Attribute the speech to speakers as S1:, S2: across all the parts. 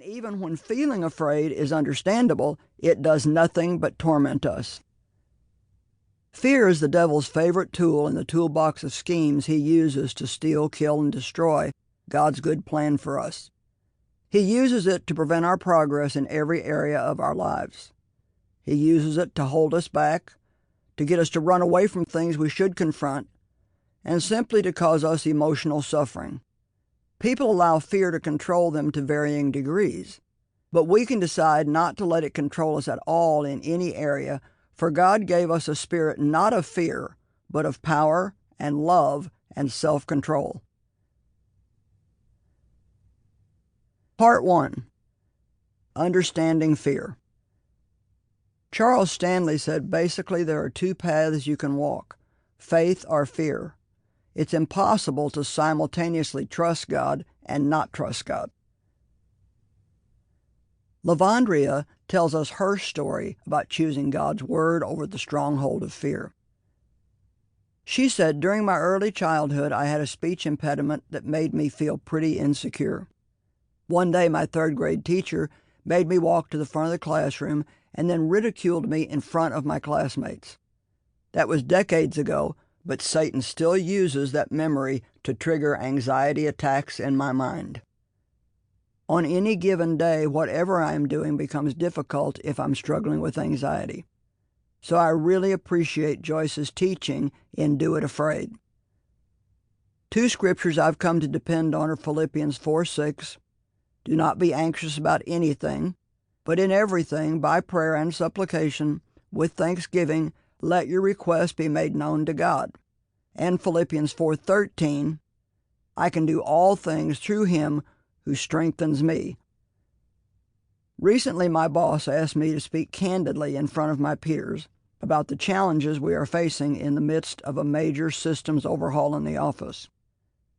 S1: And even when feeling afraid is understandable, it does nothing but torment us. Fear is the devil's favorite tool in the toolbox of schemes he uses to steal, kill, and destroy God's good plan for us. He uses it to prevent our progress in every area of our lives. He uses it to hold us back, to get us to run away from things we should confront, and simply to cause us emotional suffering. People allow fear to control them to varying degrees, but we can decide not to let it control us at all in any area, for God gave us a spirit not of fear, but of power and love and self-control. Part 1. Understanding Fear. Charles Stanley said basically there are two paths you can walk, faith or fear. It's impossible to simultaneously trust God and not trust God. Lavandria tells us her story about choosing God's word over the stronghold of fear. She said, during my early childhood, I had a speech impediment that made me feel pretty insecure. One day, my third-grade teacher made me walk to the front of the classroom and then ridiculed me in front of my classmates. That was decades ago, but Satan still uses that memory to trigger anxiety attacks in my mind. On any given day, whatever I am doing becomes difficult if I'm struggling with anxiety. So I really appreciate Joyce's teaching in Do It Afraid. Two scriptures I've come to depend on are Philippians 4:6. Do not be anxious about anything, but in everything, by prayer and supplication, with thanksgiving, let your requests be made known to God. And Philippians 4:13, I can do all things through him who strengthens me. Recently, my boss asked me to speak candidly in front of my peers about the challenges we are facing in the midst of a major systems overhaul in the office.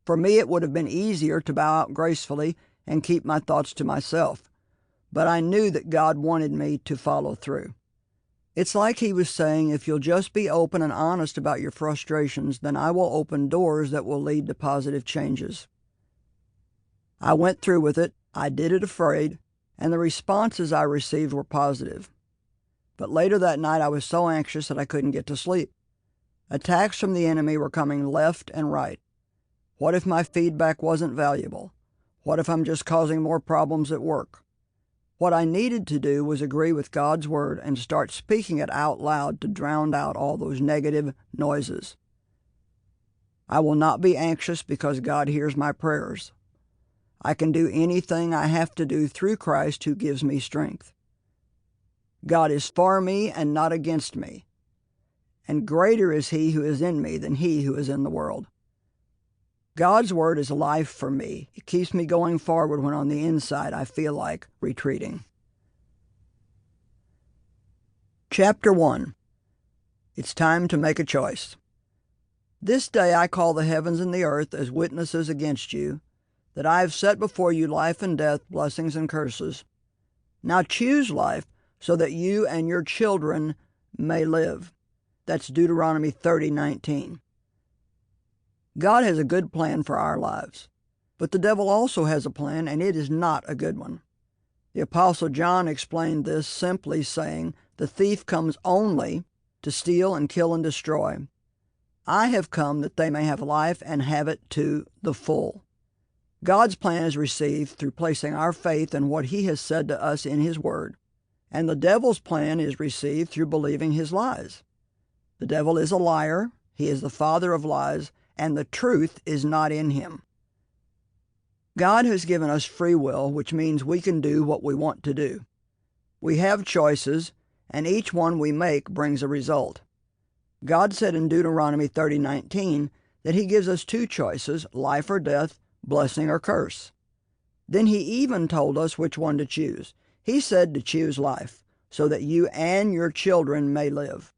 S1: For me, it would have been easier to bow out gracefully and keep my thoughts to myself, but I knew that God wanted me to follow through. It's like he was saying, if you'll just be open and honest about your frustrations, then I will open doors that will lead to positive changes. I went through with it, I did it afraid, and the responses I received were positive. But later that night I was so anxious that I couldn't get to sleep. Attacks from the enemy were coming left and right. What if my feedback wasn't valuable? What if I'm just causing more problems at work? What I needed to do was agree with God's word and start speaking it out loud to drown out all those negative noises. I will not be anxious because God hears my prayers. I can do anything I have to do through Christ who gives me strength. God is for me and not against me, and greater is he who is in me than he who is in the world. God's word is life for me. It keeps me going forward when on the inside I feel like retreating. Chapter 1. It's time to make a choice. This day I call the heavens and the earth as witnesses against you, that I have set before you life and death, blessings and curses. Now choose life so that you and your children may live. That's Deuteronomy 30:19. God has a good plan for our lives, but the devil also has a plan, and it is not a good one. The Apostle John explained this simply saying, the thief comes only to steal and kill and destroy. I have come that they may have life and have it to the full. God's plan is received through placing our faith in what he has said to us in his word, and the devil's plan is received through believing his lies. The devil is a liar, he is the father of lies, and the truth is not in him. God has given us free will, which means we can do what we want to do. We have choices, and each one we make brings a result. God said in Deuteronomy 30:19 that he gives us two choices, life or death, blessing or curse. Then he even told us which one to choose. He said to choose life, so that you and your children may live.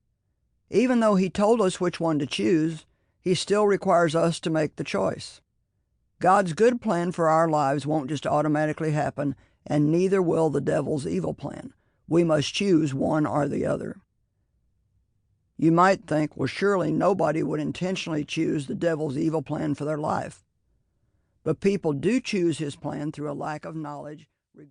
S1: Even though he told us which one to choose, he still requires us to make the choice. God's good plan for our lives won't just automatically happen, and neither will the devil's evil plan. We must choose one or the other. You might think, well, surely nobody would intentionally choose the devil's evil plan for their life. But people do choose his plan through a lack of knowledge regarding